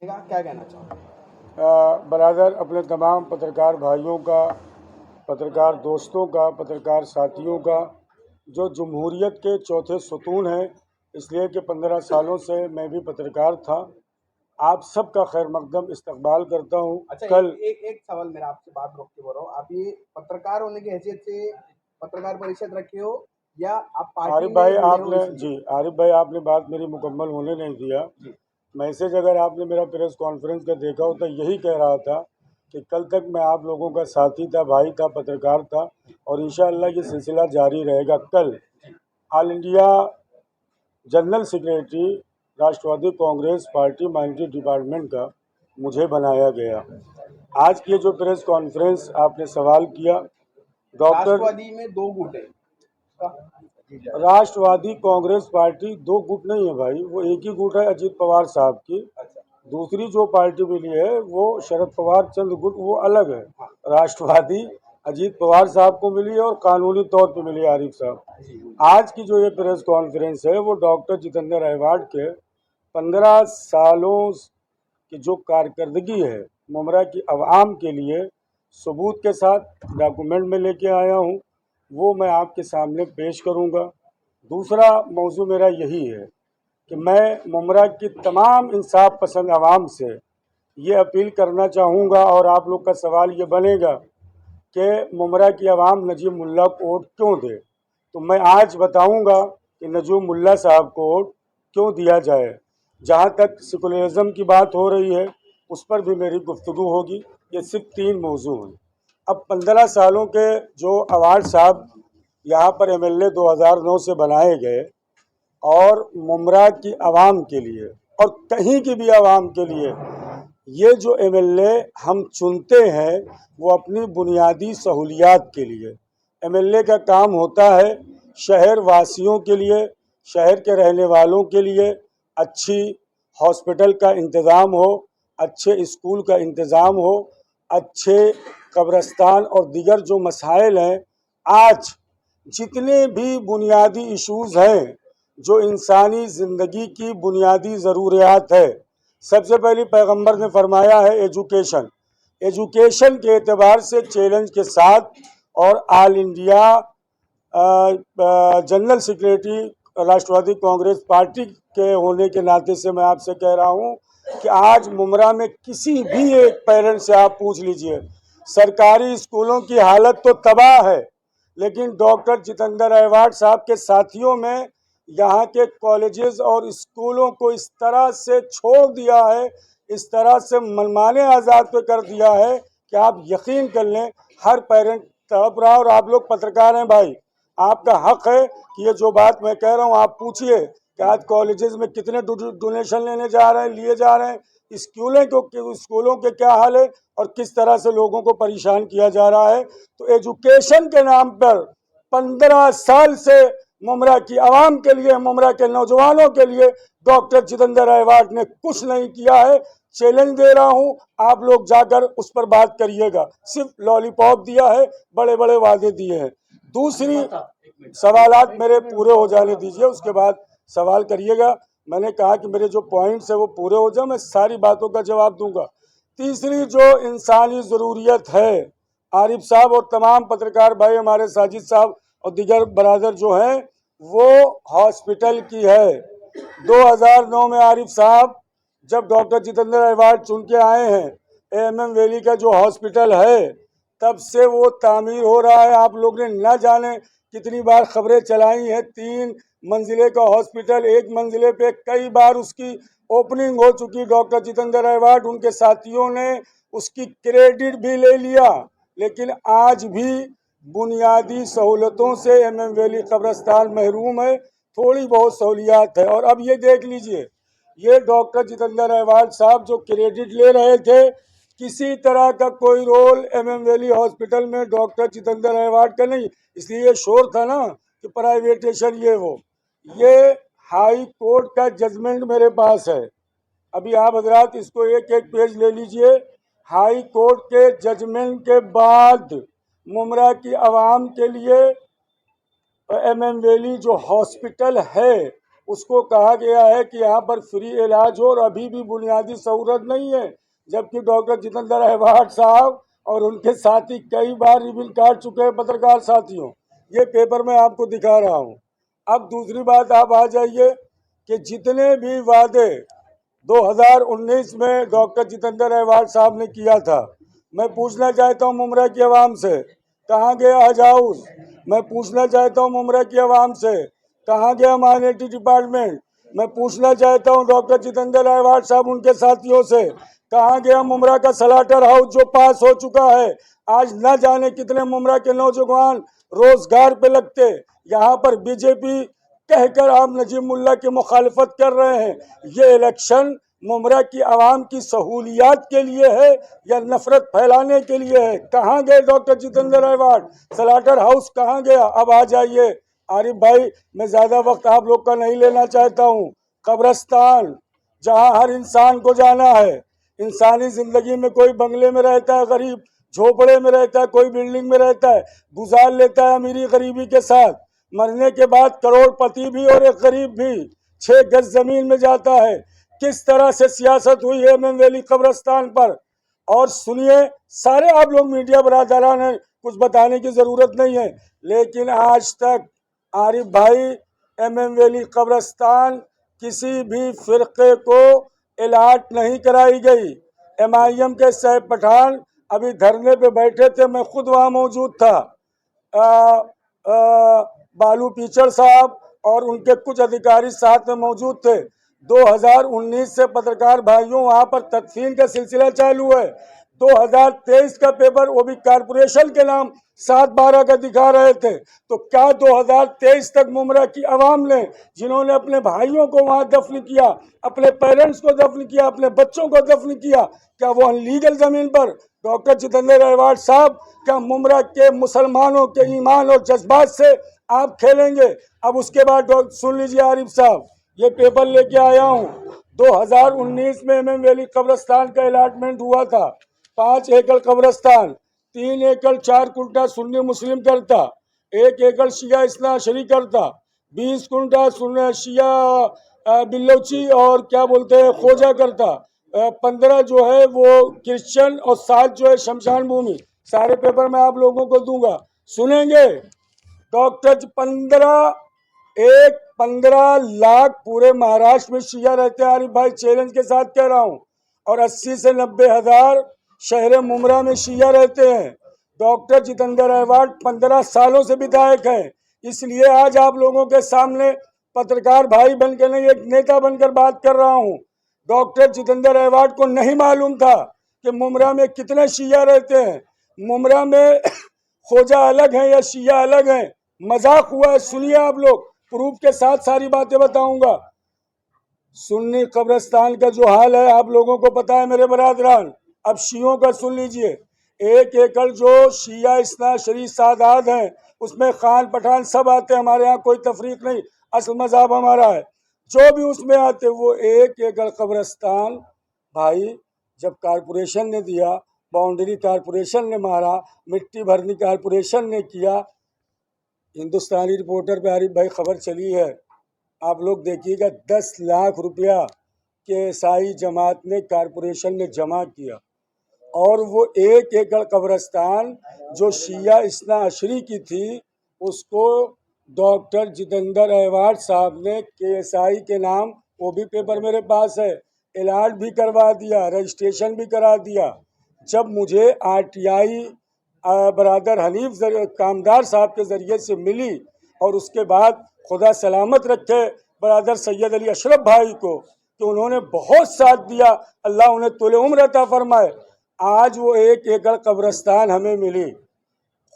क्या कहना चाहोगे? बरादर अपने तमाम पत्रकार भाइयों का, पत्रकार दोस्तों का, पत्रकार साथियों का, जो जमहूरियत के चौथे सुतून हैं, इसलिए कि 15 सालों से मैं भी पत्रकार था। आप सबका खैर मकदम इस्तकबाल करता हूँ। अच्छा, कल एक सवाल मेरा आपसे बात रोक के बोल रहा हूँ। आप ये पत्रकार होने की हैसियत से पत्रकार परिषद रखे हो या आप पार्टी आरिफ में भाई जुड़े हो आपने इसलिए? आरिफ भाई आपने बात मेरी मुकम्मल होने नहीं दिया। मैसेज अगर आपने मेरा प्रेस कॉन्फ्रेंस का देखा हो तो यही कह रहा था कि कल तक मैं आप लोगों का साथी था, भाई था, पत्रकार था और इंशाअल्लाह ये सिलसिला जारी रहेगा। कल ऑल इंडिया जनरल सेक्रेटरी राष्ट्रवादी कांग्रेस पार्टी माइनॉरिटी डिपार्टमेंट का मुझे बनाया गया। आज की जो प्रेस कॉन्फ्रेंस आपने सवाल किया, डॉक्टर राष्ट्रवादी में 2 गुट है। राष्ट्रवादी कांग्रेस पार्टी 2 गुट नहीं है भाई, वो एक ही गुट है अजीत पवार साहब की। दूसरी जो पार्टी मिली है वो शरद पवार चंद गुट, वो अलग है। राष्ट्रवादी अजीत पवार साहब को मिली है और कानूनी तौर पे मिली है आरिफ साहब। आज की जो ये प्रेस कॉन्फ्रेंस है वो डॉक्टर जितेंद्र अहवाड के 15 सालों की जो कारकर्दगी है मुमरा की अवाम के लिए सबूत के साथ डॉक्यूमेंट में लेके आया हूँ, वो मैं आपके सामने पेश करूँगा। दूसरा मौजू मेरा यही है कि मैं मुमरा की तमाम इंसाफ पसंद आवाम से ये अपील करना चाहूँगा और आप लोग का सवाल ये बनेगा कि मुमरा की आवाम नजीब मुल्ला को वोट क्यों दे, तो मैं आज बताऊँगा कि नजीब मुल्ला साहब को वोट क्यों दिया जाए। जहाँ तक सेकुलरिज्म की बात हो रही है उस पर भी मेरी गुफ्तगू होगी। ये सिर्फ 3 मौजू हैं। अब 15 सालों के जो अवार्ड साहब यहाँ पर एमएलए 2009 से बनाए गए और मुमरा की आवाम के लिए और कहीं की भी आवाम के लिए ये जो एमएलए हम चुनते हैं वो अपनी बुनियादी सहूलियात के लिए। एमएलए का काम होता है शहर वासियों के लिए, शहर के रहने वालों के लिए अच्छी हॉस्पिटल का इंतज़ाम हो, अच्छे स्कूल का इंतज़ाम हो, अच्छे कब्रस्तान और दीगर जो मसाइल हैं, आज जितने भी बुनियादी इश्यूज़ हैं जो इंसानी ज़िंदगी की बुनियादी ज़रूरियात है, सबसे पहले पैगंबर ने फरमाया है एजुकेशन। एजुकेशन के एतबार से चैलेंज के साथ और ऑल इंडिया जनरल सेक्रेटरी राष्ट्रवादी कांग्रेस पार्टी के होने के नाते से मैं आपसे कह रहा हूं कि आज मुमरा में किसी भी एक पेरेंट से आप पूछ लीजिए, सरकारी स्कूलों की हालत तो तबाह है, लेकिन डॉक्टर जितेंद्र अहवाड साहब के साथियों में यहाँ के कॉलेजेस और स्कूलों को इस तरह से छोड़ दिया है, इस तरह से मनमाने आज़ाद पे कर दिया है कि आप यकीन कर लें हर पेरेंट तड़प रहा। और आप लोग पत्रकार हैं भाई, आपका हक है कि ये जो बात मैं कह रहा हूँ आप पूछिए कि आज कॉलेजेस में कितने डोनेशन लेने जा रहे हैं, लिए जा रहे हैं, स्कूलों के क्या हाल है और किस तरह से लोगों को परेशान किया जा रहा है। तो एजुकेशन के नाम पर 15 साल से मुमरा की आवाम के लिए, मुमरा के नौजवानों के लिए डॉक्टर जितेंद्र अहवाड ने कुछ नहीं किया है। चैलेंज दे रहा हूं, आप लोग जाकर उस पर बात करिएगा। सिर्फ लॉलीपॉप दिया है, बड़े बड़े वादे दिए हैं। दूसरी सवालात मेरे पूरे हो जाने दीजिए, उसके बाद सवाल करिएगा। मैंने कहा कि मेरे जो पॉइंट्स है वो पूरे हो जाए, मैं सारी बातों का जवाब दूंगा। तीसरी जो इंसानी ज़रूरियत है, आरिफ साहब और तमाम पत्रकार भाई, हमारे साजिद साहब और दिगर बरादर जो हैं, वो हॉस्पिटल की है। 2009 में आरिफ साहब जब डॉक्टर जितेंद्र अहवाड चुन के आए हैं, एएमएम वैली का जो हॉस्पिटल है तब से वो तामीर हो रहा है। आप लोग ने न जाने कितनी बार खबरें चलाई हैं, 3 मंजिले का हॉस्पिटल, 1 मंजिले पे कई बार उसकी ओपनिंग हो चुकी। डॉक्टर जितेंद्र अहवाड उनके साथियों ने उसकी क्रेडिट भी ले लिया, लेकिन आज भी बुनियादी सहूलतों से एमएम वैली कब्रस्तान महरूम है। थोड़ी बहुत सहूलियात है। और अब ये देख लीजिए, ये डॉक्टर जितेंद्र अहवाड साहब जो क्रेडिट ले रहे थे, किसी तरह का कोई रोल एमएम वैली हॉस्पिटल में डॉक्टर जितेंद्र अहवाड का नहीं। इसलिए ये शोर था ना कि प्राइवेटेशन ये हाई कोर्ट का जजमेंट मेरे पास है। अभी आप हजरात इसको एक एक पेज ले लीजिए। हाई कोर्ट के जजमेंट के बाद मुमरा की आवाम के लिए एमएम वैली जो हॉस्पिटल है उसको कहा गया है कि यहाँ पर फ्री इलाज हो और अभी भी बुनियादी सहूलत नहीं है, जबकि डॉक्टर जितेंद्र अहवाट साहब और उनके साथी कई बार रिबन काट चुके हैं पत्रकार साथियों। ये पेपर मैं आपको दिखा रहा हूँ। अब दूसरी बात आप आ जाइए कि जितने भी वादे 2019 में डॉक्टर जितेंद्र अहवाट साहब ने किया था, मैं पूछना चाहता हूँ मुमरा की आवाम से, कहाँ गया हज हाउस? मैं पूछना चाहता हूँ मुमरा की आवाम से, कहाँ गया माइनॉरिटी डिपार्टमेंट? मैं पूछना चाहता हूँ डॉक्टर जितेंद्र अहवाट साहब उनके साथियों से, कहाँ गया मुमरा का सलाटर हाउस जो पास हो चुका है? आज न जाने कितने मुमरा के नौजवान रोजगार पे लगते। यहाँ पर बीजेपी कहकर आप नजीब मुल्ला की मुखालिफत कर रहे हैं। ये इलेक्शन मुमरा की आवाम की सहूलियात के लिए है या नफरत फैलाने के लिए है? कहाँ गए डॉक्टर जितेंद्र अहवाट? सलाटर हाउस कहाँ गया? अब आ जाइए आरिफ भाई, मैं ज्यादा वक्त आप लोग का नहीं लेना चाहता हूँ। कब्रिस्तान जहाँ हर इंसान को जाना है, इंसानी जिंदगी में कोई बंगले में रहता है गरीब, झोपड़े में रहता है, कोई बिल्डिंग में रहता है, गुजार लेता है अमीरी गरीबी के साथ। मरने के बाद करोड़पति भी और एक गरीब भी 6 गज जमीन में जाता है। किस तरह से सियासत हुई है एमएम वैली कब्रिस्तान पर। और सुनिए, सारे आप लोग मीडिया बरादरान हैं, कुछ बताने की जरूरत नहीं है, लेकिन आज तक आरिफ भाई एमएम वैली कब्रिस्तान किसी भी फिरके को इलाट नहीं कराई गई। एमआईएम के सैफ पठान अभी धरने पे बैठे थे, मैं खुद वहां मौजूद था। बालू पीचड़ साहब और उनके कुछ अधिकारी साथ में मौजूद थे। 2019 से पत्रकार भाइयों वहां पर तदफीन का सिलसिला चालू है। 2023 का पेपर वो भी कारपोरेशन के नाम 7/12 का दिखा रहे थे। तो क्या 2023 तक मुमरा की आवाम ने, जिन्होंने अपने भाइयों को वहां दफन किया, अपने पेरेंट्स को दफन किया, अपने बच्चों को दफन किया, क्या वो अनलीगल जमीन पर डॉक्टर जितेंद्र अहवाट साहब, क्या मुमरा के मुसलमानों के ईमान और जज्बात से आप खेलेंगे? अब उसके बाद सुन लीजिए आरिफ साहब, ये पेपर लेके आया हूँ। 2019 में एमएम वैली कब्रिस्तान का अलॉटमेंट हुआ था। 5 एकड़ कब्रिस्तान, 3 एकड़ 4 कुंटा सुन्नी मुस्लिम करता, 1 एकड़ शिया इस्ना अशरी करता, 20 कुंटा शिया बिल्लोची और क्या बोलते हैं खोजा करता, 15 जो है वो क्रिश्चियन और 7 जो है शमशान भूमि। सारे पेपर मैं आप लोगों को दूंगा, सुनेंगे। डॉक्टर 15 लाख पूरे महाराष्ट्र में शिया रहते हैं आरिफ भाई, चैलेंज के साथ कह रहा हूँ, और 80 से 90 हजार शहर मुमरा में शिया रहते हैं। डॉक्टर जितेंद्र अहवाट 15 सालों से विधायक हैं, इसलिए आज आप लोगों के सामने पत्रकार भाई बनकर नहीं, एक नेता बनकर बात कर रहा हूँ। डॉक्टर जितेंद्र अहवाट को नहीं मालूम था कि मुमरा में कितने शिया रहते हैं। मुमरा में खोजा अलग है या शिया अलग है? मजाक हुआ है। सुनिए, आप लोग प्रूफ के साथ सारी बातें बताऊंगा। सुन्नी कब्रिस्तान का जो हाल है आप लोगों को पता है मेरे बरादरान। अब शियों का सुन लीजिए। 1 एकड़ जो शिया इस्ना शरीफ सादात हैं, उसमें खान पठान सब आते हैं। हमारे यहाँ कोई तफरीक नहीं, असल मज़हब हमारा है। जो भी उसमें आते वो 1 एकड़ कब्रिस्तान भाई जब कारपोरेशन ने दिया, बाउंड्री कारपोरेशन ने मारा, मिट्टी भरनी कारपोरेशन ने किया। हिंदुस्तानी रिपोर्टर पे आरिफ भाई खबर चली है, आप लोग देखिएगा, 10 लाख रुपया के ईसाई जमात ने कारपोरेशन ने जमा किया, और वो 1 एकड़ कब्रिस्तान जो शिया इस्ना अशरी की थी उसको डॉक्टर जितेंद्र अहवाट साहब ने केएसआई के नाम, वो भी पेपर मेरे पास है, अलॉट भी करवा दिया, रजिस्ट्रेशन भी करा दिया। जब मुझे आरटीआई बरादर हनीफ कामदार साहब के ज़रिए से मिली, और उसके बाद खुदा सलामत रखे बरादर सैयद अली अशरफ भाई को, तो उन्होंने बहुत साथ दिया, अल्लाह उन्हें तुले उम्र अता फरमाए। आज वो 1 एकड़ कब्रिस्तान हमें मिली।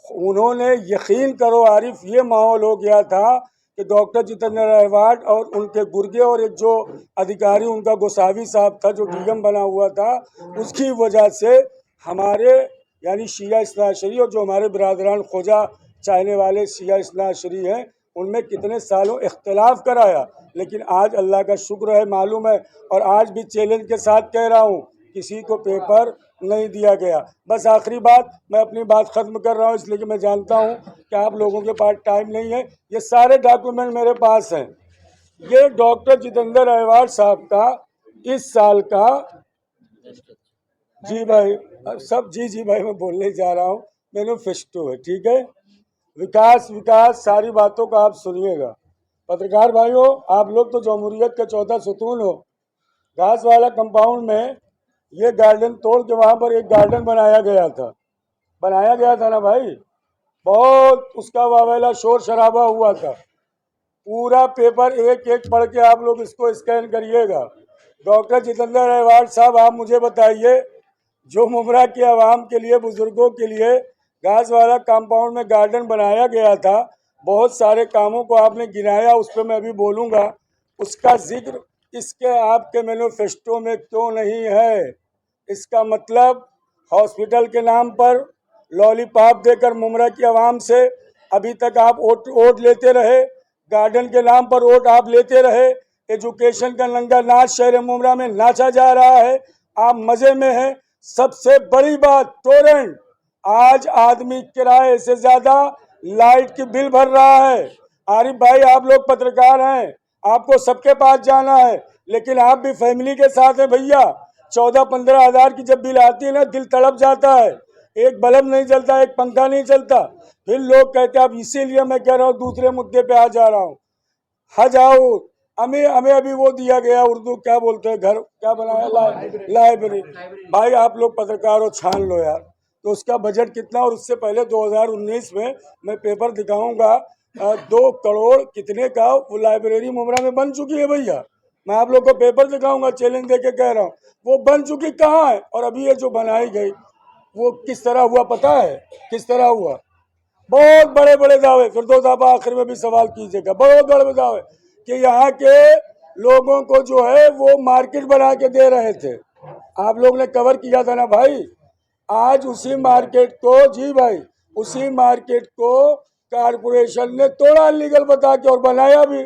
उन्होंने, यकीन करो आरिफ, ये माहौल हो गया था कि डॉक्टर जितेंद्र अहवाट और उनके गुर्गे और एक जो अधिकारी उनका गोसावी साहब था जो डीएम बना हुआ था, उसकी वजह से हमारे यानी शिया इस्नाशरी और जो हमारे बिरादरान खोजा चाहने वाले शिया इस्नाशरी हैं, उनमें कितने सालों इख्तलाफ कराया। लेकिन आज अल्लाह का शुक्र है, मालूम है, और आज भी चैलेंज के साथ कह रहा हूँ, किसी को पेपर नहीं दिया गया। बस आखिरी बात, मैं अपनी बात ख़त्म कर रहा हूँ, इसलिए कि मैं जानता हूँ कि आप लोगों के पास टाइम नहीं है। ये सारे डॉक्यूमेंट मेरे पास हैं, ये डॉक्टर जितेंद्र अहवाल साहब का इस साल का, जी भाई सब जी भाई मैं बोलने जा रहा हूँ, मैनिफेस्टो है, ठीक है। विकास विकास सारी बातों का आप सुनिएगा। पत्रकार भाइयों, आप लोग तो जमहूरियत के 14 सुतून हो। घास वाला कंपाउंड में ये गार्डन तोड़ के वहाँ पर एक गार्डन बनाया गया था ना भाई। बहुत उसका वावेला शोर शराबा हुआ था। पूरा पेपर एक एक पढ़ के आप लोग इसको स्कैन करिएगा। डॉक्टर जितेंद्र अहवाल साहब, आप मुझे बताइए, जो मुमरा के आवाम के लिए, बुजुर्गों के लिए घास वाला कंपाउंड में गार्डन बनाया गया था, बहुत सारे कामों को आपने गिनाया, उस पर मैं अभी बोलूँगा। उसका जिक्र इसके आपके मैनिफेस्टो में क्यों नहीं है? इसका मतलब हॉस्पिटल के नाम पर लॉलीपॉप देकर मुमरा की आवाम से अभी तक आप वोट लेते रहे। गार्डन के नाम पर वोट आप लेते रहे। एजुकेशन का नंगा नाच शहर मुमरा में नाचा जा रहा है, आप मजे में हैं। सबसे बड़ी बात, टोरेंट। आज आदमी किराए से ज्यादा लाइट की बिल भर रहा है। आरिफ भाई, आप लोग पत्रकार हैं, आपको सबके पास जाना है, लेकिन आप भी फैमिली के साथ हैं भैया। 14-15 हजार की जब बिल आती है ना, दिल तड़प जाता है। एक बल्ब नहीं जलता, एक पंखा नहीं चलता। फिर लोग कहते हैं, अब इसीलिए मैं कह रहा हूँ, दूसरे मुद्दे पे आ जा रहा हूँ। हज आओ, हमें अभी वो दिया गया, उर्दू क्या बोलते हैं, घर क्या बनाया, लाइब्रेरी। भाई आप लोग पत्रकार हो, छान लो यार, तो उसका बजट कितना। और उससे पहले 2019 में मैं पेपर दिखाऊंगा, 2 करोड़ कितने का वो लाइब्रेरी मुमरा में बन चुकी है भैया। मैं आप लोग को पेपर दिखाऊंगा, चैलेंज दे के कह रहा हूँ। वो बन चुकी कहाँ है, और अभी ये जो बनाई गई वो किस तरह हुआ पता है? किस तरह हुआ? बहुत बड़े बड़े दावे, फिर दो दफा आखिर में भी सवाल कीजिएगा, बहुत बड़े दावे कि यहाँ के लोगों को जो है वो मार्केट बना के दे रहे थे। आप लोग ने कवर किया था ना भाई। आज उसी मार्केट को, जी भाई, उसी मार्केट को कारपोरेशन ने तोड़ा लीगल बता के, और बनाया भी।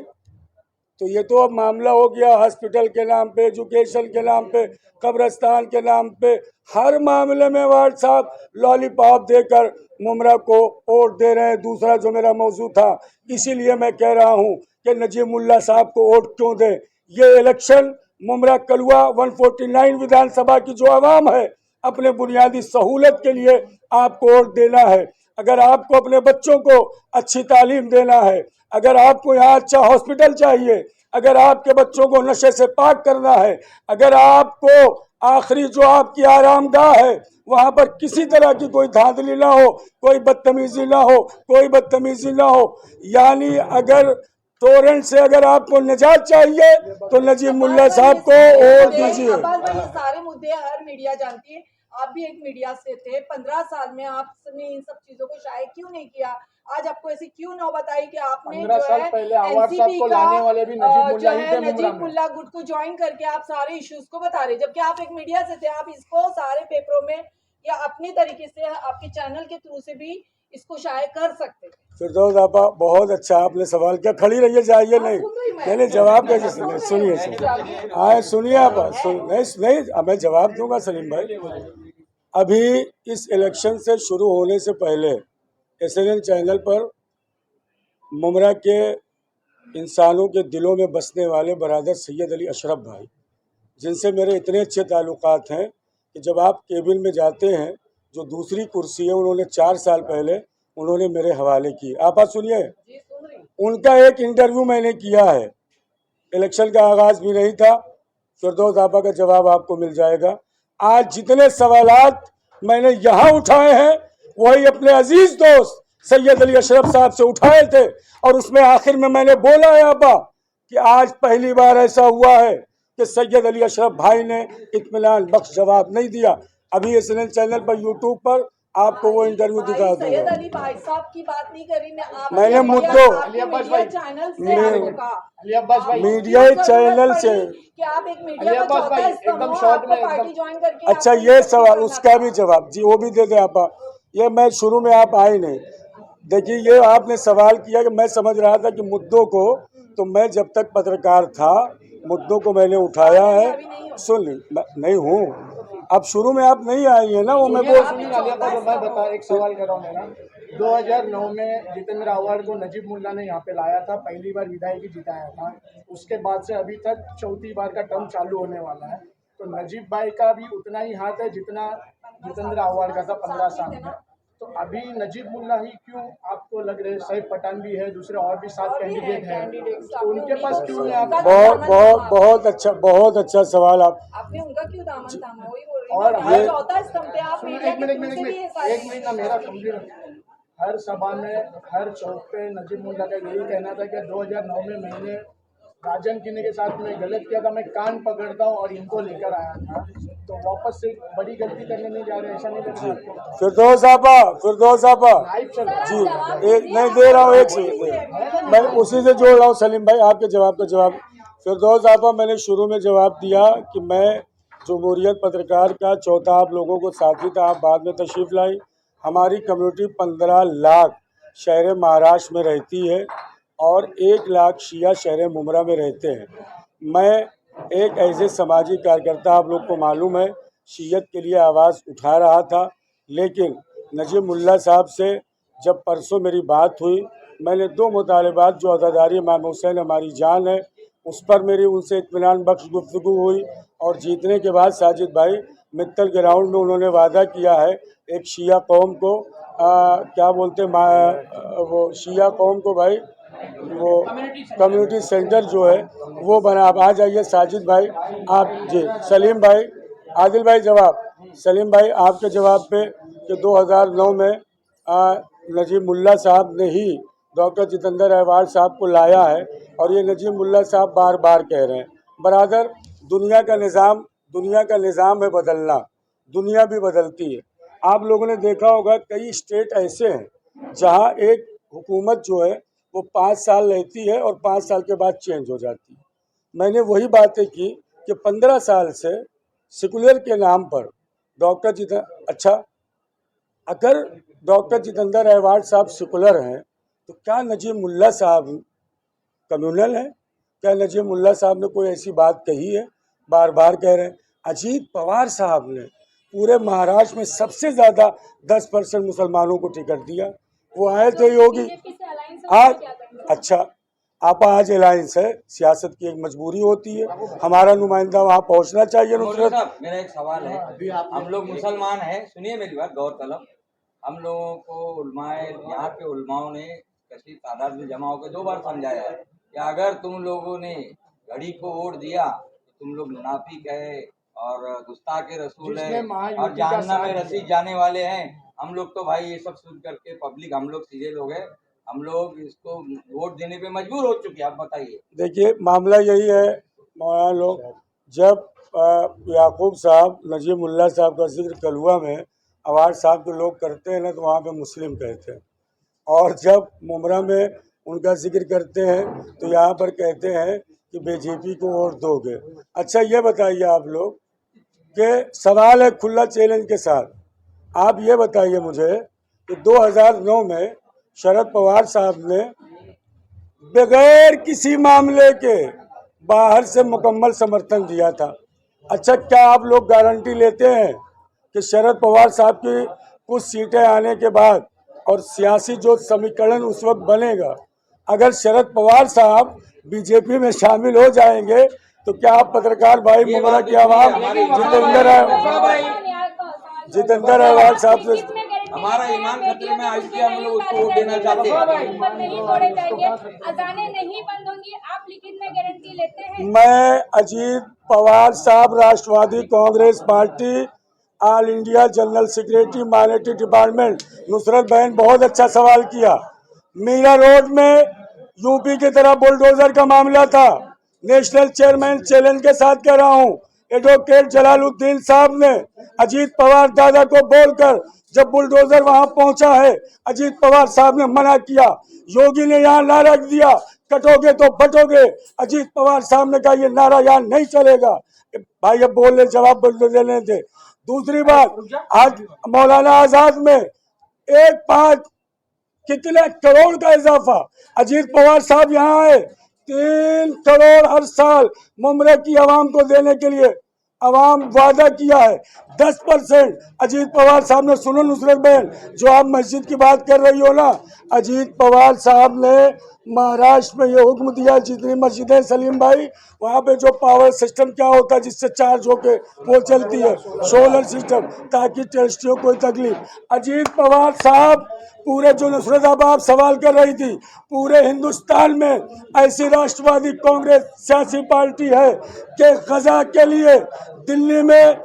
तो ये तो अब मामला हो गया हॉस्पिटल के नाम पे, एजुकेशन के नाम पे, कब्रिस्तान के नाम पे। हर मामले में वार्ड साहब लॉलीपॉप देकर मुमरा को वोट दे रहे हैं। दूसरा जो मेरा मौजू था, इसीलिए मैं कह रहा हूं कि नजीमुल्लाह साहब को वोट क्यों दें। ये इलेक्शन मुमरा कलुआ 149 विधानसभा की जो आवाम है, अपने बुनियादी सहूलत के लिए आपको वोट देना है। अगर आपको अपने बच्चों को अच्छी तालीम देना है, अगर आपको यहाँ अच्छा हॉस्पिटल चाहिए, अगर आपके बच्चों को नशे से पाक करना है, अगर आपको आखिरी जो आपकी आरामगाह है वहां पर किसी तरह की कोई धांधली ना हो, कोई बदतमीजी ना हो, कोई बदतमीजी ना हो, यानी अगर टोरेंट से अगर आपको निजात चाहिए तो नजीब मुल्ला साहब को वोट दीजिए। सारे मुद्दे हर मीडिया जानती है, आप भी एक मीडिया से थे। 15 साल में आपने इन सब चीजों को शायद क्यों नहीं किया? आज आपको ऐसी क्यों नौबत आई कि आपने 15 साल पहले आवाज साहब को लाने वाले भी नजीब मुल्ला गुट को ज्वाइन करके आप सारे इश्यूज को बता रहे, जबकि आप एक मीडिया से थे। आप इसको सारे पेपरों में या अपनी तरीके से आपके चैनल के थ्रू से भी इसको शायद कर सकते थे। फिरदौस आपा, बहुत अच्छा आपने सवाल किया। खड़ी रहिए, जाइए। नहीं जवाब कैसे सुनिए सुनिए आप, नहीं मैं जवाब दूंगा सलीम भाई। अभी इस इलेक्शन से शुरू होने से पहले SNN चैनल पर मुमरा के इंसानों के दिलों में बसने वाले बरादर सैयद अली अशरफ भाई, जिनसे मेरे इतने अच्छे ताल्लुकात हैं कि जब आप केबिन में जाते हैं, जो दूसरी कुर्सी है उन्होंने 4 साल पहले उन्होंने मेरे हवाले की। आप सुनिए, उनका एक इंटरव्यू मैंने किया है। इलेक्शन का आगाज भी नहीं था। फिरदौस आपा का जवाब आपको मिल जाएगा। आज जितने सवालात मैंने यहाँ उठाए हैं वही अपने अजीज दोस्त सैयद अली अशरफ साहब से उठाए थे, और उसमें आखिर में मैंने बोला है आपा कि आज पहली बार ऐसा हुआ है कि सैयद अली अशरफ भाई ने इत्मीनान बख्श जवाब नहीं दिया। अभी SNN चैनल पर, यूट्यूब पर आपको वो इंटरव्यू दिखा दूंगा। सैयद अली भाई साहब की बात नहीं करी मैंने मुद्दों मीडिया चैनल से कि आप एक मीडिया एकदम शॉर्ट में पार्टी ज्वाइन करके। अच्छा, ये सवाल, उसका भी जवाब जी वो भी दे दे आपा। ये मैं शुरू में आप आए नहीं, देखिए ये आपने सवाल किया कि मैं समझ रहा था कि मुद्दों को, तो मैं जब तक पत्रकार था मुद्दों को मैंने उठाया है। सुन नहीं हूँ, अब शुरू में आप नहीं आई है ना, वो मैं बता एक सवाल कर रहा हूँ मेरा। 2009 में जितेंद्र अवार्ड को नजीब मुल्ला ने यहाँ पे लाया था, पहली बार विधायकी जिताया था। उसके बाद से अभी तक चौथी बार का टर्म चालू होने वाला है। तो नजीब भाई का भी उतना ही हाथ है जितना जितेंद्र अवार्ड का था 15 साल में। तो अभी नजीब मुल्ला ही क्यों आपको लग रहे? सैफ पठान भी है, दूसरे और भी 7 कैंडिडेट हैं, तो उनके पास क्यों नहीं? आप बहुत अच्छा सवाल आपने उनका क्यों दामन थामा? वही बोल रही हूँ। और और चौथा स्तंभ पे आप मीडिया एक के मिनट थ्रू से भी ये सारी एक मिनट ना, मेरा कंप्लीट। हर सभा में, हर चौक पे नजीब मुल्ला का यही कहना था कि 2009 में मैंने राजन किन्नी के साथ में गलत किया था, मैं कान पकड़ता हूँ और इनको लेकर आया था। तो वापस से बड़ी गलती करने नहीं जा रहे, ऐसा नहीं लग रहा? फिरदौस आपा लाइव चल रहा है। जी, एक नहीं दे रहा हूँ, एक सेकंड मैं उसी से जोड़ रहा हूँ। सलीम भाई आपके जवाब का जवाब। फिरदौस आपा, मैंने शुरू में जवाब दिया कि मैं जमहूरियत पत्रकार का चौथा आप लोगों को साथी था, आप बाद में तशरीफ लाई। हमारी कम्युनिटी 15 लाख शहर महाराष्ट्र में रहती है और 1 लाख शिया शहर मुमरा में रहते हैं। मैं एक ऐसे सामाजिक कार्यकर्ता, आप लोग को मालूम है, शियत के लिए आवाज़ उठा रहा था। लेकिन नजीब मुल्ला साहब से जब परसों मेरी बात हुई, मैंने 2 मुतालबात जो अज़ादारी इमाम हुसैन हमारी जान है, उस पर मेरी उनसे इत्मीनान बख्श गुफ्तगू हुई। और जीतने के बाद साजिद भाई मित्तल ग्राउंड में उन्होंने वादा किया है एक शिया कौम को क्या बोलते वो शिया कौम को भाई वो कम्युनिटी सेंटर जो है वो बना। आप आ जाइए साजिद भाई, आप जी। सलीम भाई, आदिल भाई जवाब। सलीम भाई आपके जवाब पे कि 2009 में नजीब मुल्ला साहब ने ही डॉक्टर जितेंद्र अवार्ड साहब को लाया है और ये नजीब मुल्ला साहब बार बार कह रहे हैं। बरादर, दुनिया का निज़ाम है बदलना, दुनिया भी बदलती है। आप लोगों ने देखा होगा कई स्टेट ऐसे हैं जहां एक हुकूमत जो है वो 5 साल रहती है और 5 साल के बाद चेंज हो जाती है। मैंने वही बातें की कि 15 साल से सेकुलर के नाम पर अगर डॉक्टर जितेंद्र अवार्ड साहब सेकुलर हैं तो क्या नजीब मुल्ला साहब कम्युनल हैं? क्या नजीब मुल्ला साहब ने कोई ऐसी बात कही है? बार बार कह रहे हैं। अजीत पवार साहब ने पूरे महाराष्ट्र में सबसे ज़्यादा 10% मुसलमानों को टिकट दिया। वो आए थे योगी आज। अच्छा, आप आज अलायंस है, सियासत की एक मजबूरी होती है, हमारा नुमाइंदा वहाँ पहुँचना चाहिए। नुसरत, मेरा एक सवाल है, हम लोग मुसलमान हैं, सुनिए मेरी बात गौर तलब। हम लोगों को उलमाए यहाँ के उलमाओं ने कसी तादाद में जमा होकर 2 बार समझाया है कि अगर तुम लोगों ने घड़ी को वोट दिया तो तुम लोग मुनाफिक है और गुस्ताख रसूल है और जहन्नम में रसी जाने वाले हैं। हम लोग तो भाई ये सब सुन करके पब्लिक हम लोग सीधे लोग हैं, हम लोग इसको वोट देने पे मजबूर हो चुके हैं। आप बताइए। देखिए मामला यही है मौलाना लोग, जब याकूब साहब नजीब मुल्ला साहब का जिक्र कलुआ में अवार्ड साहब के लोग करते हैं ना तो वहाँ पे मुस्लिम कहते हैं, और जब मुमरा में उनका जिक्र करते हैं तो यहाँ पर कहते हैं कि बीजेपी को वोट दोगे। अच्छा ये बताइए आप लोग कि सवाल है खुला चैलेंज के साथ, आप ये बताइए मुझे कि 2009 में शरद पवार साहब ने बगैर किसी मामले के बाहर से मुकम्मल समर्थन दिया था। अच्छा, क्या आप लोग गारंटी लेते हैं कि शरद पवार साहब की कुछ सीटें आने के बाद और सियासी जो समीकरण उस वक्त बनेगा, अगर शरद पवार साहब बीजेपी में शामिल हो जाएंगे तो क्या आप पत्रकार भाई मुमरा की आवाम जितेंद्र अवार्ड साहब से हमारा ईमान खतरे में आज हम लोग उसको वोट देना चाहते हैं? नहीं तोड़े जाएंगे, अजानें नहीं बंद होंगी, आप लिखित में गारंटी लेते हैं? मैं अजीत पवार साहब Rashtrawadi Congress Party All India general secretary minority department. Nusrat बहन बहुत अच्छा सवाल किया। मीरा रोड में यूपी की तरह बुलडोजर का मामला था, नेशनल चेयरमैन चैलेंज के साथ कह रहा हूँ, एडवोकेट जलालुद्दीन साहब ने अजीत पवार दादा को बोलकर जब बुलडोजर वहां पहुंचा है, अजीत पवार साहब ने मना किया। योगी ने यहाँ नारा दिया कटोगे तो बटोगे, अजीत पवार साहब ने कहा ये नारा यहाँ नहीं चलेगा। भाई अब बोलने जवाब देने थे। दूसरी बात, आज मौलाना आजाद में 1.5 कितने करोड़ का इजाफा, अजीत पवार साहब यहाँ आए 3 करोड़ हर साल मुमरे की आवाम को देने के लिए। अवाम वादा किया है 10%। अजीत पवार साहब ने, सुनो नुसरत बहन, जो आप मस्जिद की बात कर रही हो ना, अजीत पवार साहब ने महाराष्ट्र में ये हुक्म दिया, जितनी मस्जिदें सलीम भाई, वहाँ पे जो पावर सिस्टम क्या होता है जिससे चार्ज होके वो चलती है, सोलर सिस्टम, ताकि टेस्टियों कोई तकलीफ। अजीत पवार साहब पूरे, जो नुसरत आप सवाल कर रही थी, पूरे हिंदुस्तान में ऐसी राष्ट्रवादी कांग्रेस सियासी पार्टी है कि गजा के लिए दिल्ली में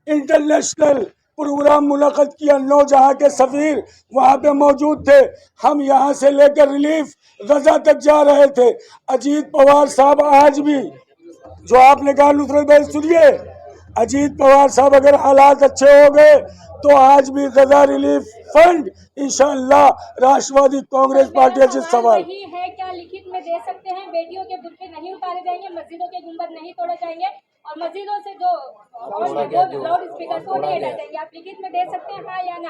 इंटरनेशनल प्रोग्राम मुनक़द किया, 9 जहां के सफीर वहां पे मौजूद थे। हम यहां से लेकर रिलीफ गजा तक जा रहे थे। अजीत पवार साहब आज भी, जो आपने कहा नुसरत भाई सुनिए, अजीत पवार साहब अगर हालात अच्छे हो गए तो आज भी गजा रिलीफ फंड इंशाअल्लाह राष्ट्रवादी कांग्रेस पार्टी। अजीत सवाल नहीं है, क्या लिखित में दे सकते हैं? बेटियों के बुर्के नहीं उतारे जाएंगे, मस्जिदों के गुंबद नहीं तोड़े जाएंगे और मस्जिदों से जो लाउड स्पीकर को नहीं हटाए जाएंगे। आप लिखित में दे सकते हैं, हाँ या ना?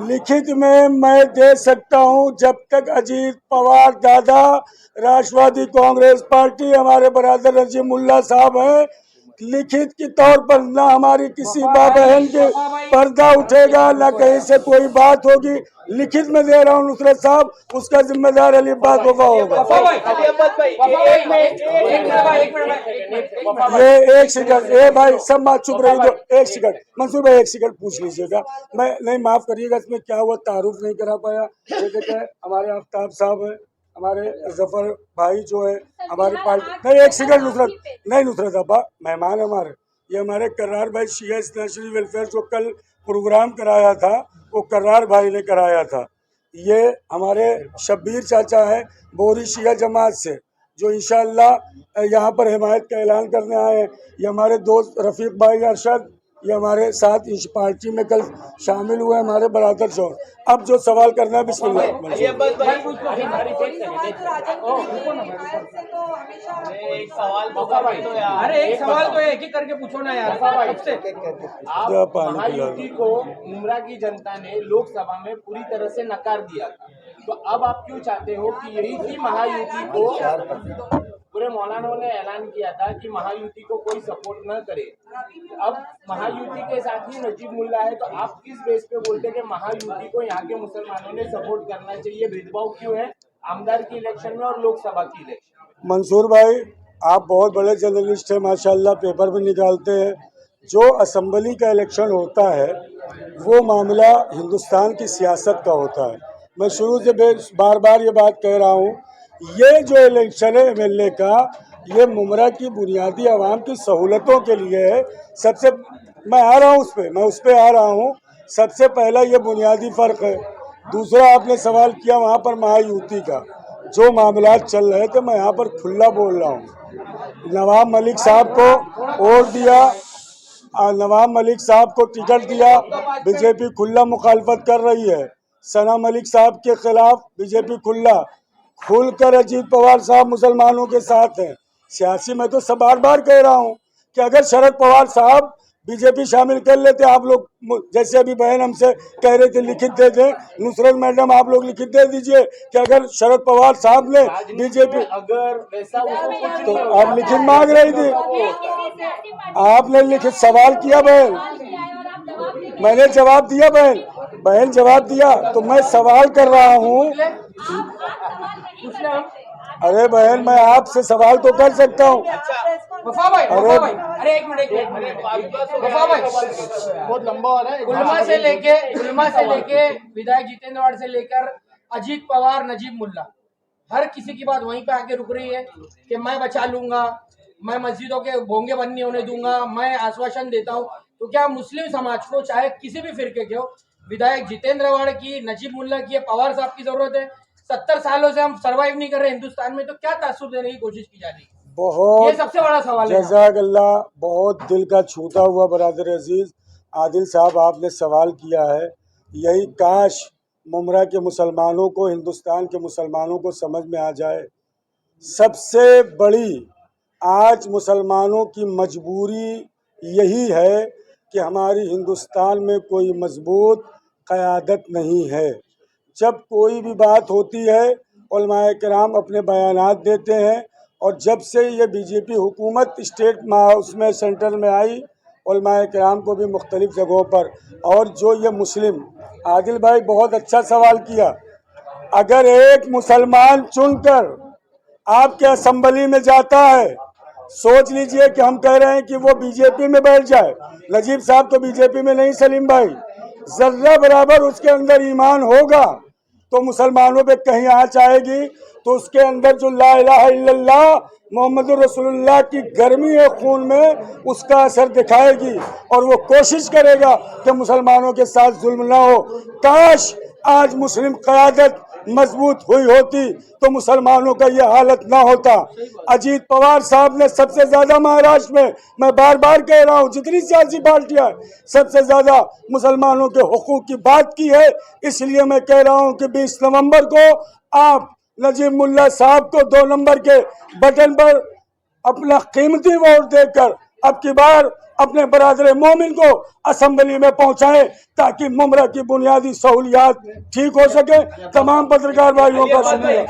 लिखित में मैं दे सकता हूं, जब तक अजीत पवार दादा, राष्ट्रवादी कांग्रेस पार्टी, हमारे बरादर नजीब मुल्ला साहब हैं, लिखित के तौर पर ना हमारी किसी माँ बहन के पर्दा उठेगा, ना कहीं से कोई बात होगी। लिखित में दे रहा हूँ नुसरत साहब, उसका जिम्मेदार अली बात होगा। ये एक सेकंड, ए भाई सब बात चुप रही दो, एक सेकंड मंसूर भाई, एक सेकंड पूछ लीजिएगा। मैं नहीं, माफ करिएगा, इसमें क्या हुआ, तारुफ नहीं करा पाया। जैसे हमारे आफ्ताब साहब है, हमारे जफर भाई जो है हमारी पार्टी, नहीं एक सेकंड नुसरत, नहीं नुसरत अब्बा मेहमान हमारे, ये हमारे कर्रार भाई शिया नेशनल वेलफेयर जो कल प्रोग्राम कराया था, वो कर्रार भाई ने कराया था। ये हमारे शब्बीर चाचा है बोरी शिया जमात से, जो इंशाअल्लाह यहाँ पर हिमायत का ऐलान करने आए हैं। ये हमारे दोस्त रफीक भाई अरशद, ये हमारे साथ इस पार्टी में कल शामिल हुए, हमारे बरादर शोर। अब जो सवाल करना है बिस्मिल्लाह। अरे एक सवाल तो एक ही करके पूछो ना यार। आप महायुति को मुमरा की जनता ने लोकसभा में पूरी तरह से नकार दिया था, तो अब आप क्यों चाहते हो कि यही की महायुति को, पूरे मौलाना ने ऐलान किया था कि महायुति को कोई सपोर्ट न करे, अब महायुति के साथ ही नजीब मुल्ला है, तो आप किस बेस पे बोलते हैं कि महायुति को यहाँ के मुसलमानों ने सपोर्ट करना चाहिए? भेदभाव क्यों है आमदार की इलेक्शन में और लोकसभा की इलेक्शन? मंसूर भाई, आप बहुत बड़े जर्नलिस्ट हैं माशाल्लाह, पेपर भी निकालते हैं। जो असेंबली का इलेक्शन होता है वो मामला हिंदुस्तान की सियासत का होता है। मैं शुरू से बार बार ये बात कह रहा हूँ, ये जो इलेक्शन है MLA का, ये मुमरा की बुनियादी आवाम की सहूलतों के लिए है। सबसे मैं आ रहा हूँ उस पर आ रहा हूँ। सबसे पहला ये बुनियादी फ़र्क है। दूसरा, आपने सवाल किया वहाँ पर महायुति का, जो मामला चल रहे थे, मैं यहाँ पर खुला बोल रहा हूँ। नवाब मलिक साहब को वोट दिया, नवाब मलिक साहब को टिकट दिया, बीजेपी खुला मुखालफत कर रही है। सना मलिक साहब के खिलाफ बीजेपी खुलकर अजीत पवार साहब मुसलमानों के साथ हैं। सियासी में तो सब बार बार कह रहा हूँ कि अगर शरद पवार साहब बीजेपी शामिल कर लेते, आप लोग जैसे अभी बहन हमसे कह रहे थे लिखित दे दें, नुसरत मैडम आप लोग लिखित दे दीजिए कि अगर शरद पवार साहब ने बीजेपी, अगर वैसा तो आप लिखित मांग रही थी, आपने लिखित सवाल किया बहन, मैंने जवाब दिया बहन जवाब दिया, तो मैं सवाल कर रहा हूँ। अरे बहन, मैं आपसे सवाल तो कर सकता हूँ। अरे एक मिनट बहुत लंबा हो रहा है। गुलमा से लेके विधायक जितेंद्र वाड़ से लेकर अजीत पवार, नजीब मुल्ला, हर किसी की बात वहीं पे आके रुक रही है कि मैं बचा लूंगा, मैं मस्जिदों के भोंगे बंद नहीं होने दूंगा, मैं आश्वासन देता हूँ। तो क्या मुस्लिम समाज को, चाहे किसी भी फिरके के हो, विधायक जितेंद्र वाड़ की, नजीब मुल्ला की, पवार साहब की जरूरत है? 70 सालों से हम सरवाइव नहीं कर रहे हिंदुस्तान में, तो क्या तासुर देने की कोशिश की जा रही है? बहुत, ये सबसे बड़ा सवाल है। जज़ाकल्लाह, बहुत दिल का छूता हुआ बरादर अजीज आदिल साहब आपने सवाल किया है। यही काश मुमरा के मुसलमानों को, हिंदुस्तान के मुसलमानों को समझ में आ जाए। सबसे बड़ी आज मुसलमानों की मजबूरी यही है कि हमारी हिंदुस्तान में कोई मजबूत क़यादत नहीं है। जब कोई भी बात होती है उलमाए किराम अपने बयानात देते हैं, और जब से ये बीजेपी हुकूमत स्टेट उसमें सेंटर में आई, उलमाए किराम को भी मुख्तलिफ जगहों पर। और जो ये मुस्लिम, आदिल भाई बहुत अच्छा सवाल किया, अगर एक मुसलमान चुनकर आपके असम्बली में जाता है, सोच लीजिए कि हम कह रहे हैं कि वो बीजेपी में बैठ जाए। नजीब साहब तो बीजेपी में नहीं, सलीम भाई, जर्रा बराबर उसके अंदर ईमान होगा तो मुसलमानों पे कहीं आँच आएगी तो उसके अंदर जो ला इलाहा इल्लल्लाह मोहम्मदुर रसूलुल्लाह की गर्मी है खून में, उसका असर दिखाएगी और वो कोशिश करेगा कि मुसलमानों के साथ जुल्म ना हो। काश आज मुस्लिम क़यादत मजबूत हुई होती तो मुसलमानों का ये हालत ना होता। अजीत पवार साहब ने सबसे ज्यादा महाराष्ट्र में, मैं बार बार कह रहा हूँ, जितनी सियासी पार्टियां सबसे ज्यादा मुसलमानों के हुकूक की बात की है। इसलिए मैं कह रहा हूँ कि 20 नवंबर को आप नजीब मुल्ला साहब को 2 नंबर के बटन पर अपना कीमती वोट देकर अब की बार अपने बरादर मोमिन को असेंबली में पहुंचाएं ताकि मुमरा की बुनियादी सहूलियात ठीक हो सके। तमाम पत्रकार भाइयों का शुक्रिया।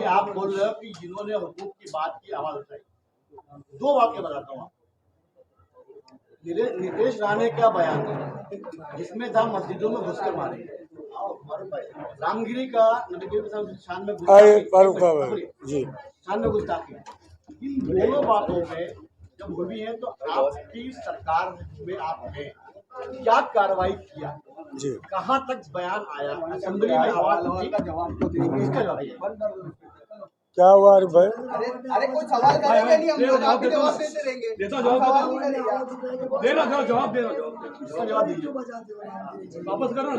आप बोल रहे हो कि जिन्होंने हुकूक की बात की आवाज उठाई, 2 वाक्य बताता हूँ। नीतीश राणे का बयान जिसमें था मस्जिदों में घुसकर मारेंगे, रामगिरी का नबी शान में गुस्ताखी, इन दोनों बातों में जब हुई है तो आपकी सरकार में आपने क्या कार्रवाई किया, कहाँ तक बयान आया, असेंबली में आवाज उठी, इसका जवाब क्या हुआ भाई? अरे कोई सवाल करेंगे नहीं, हम लोग आपके जवाब देते रहेंगे। देना जवाब दीजिए, वापस करो ना,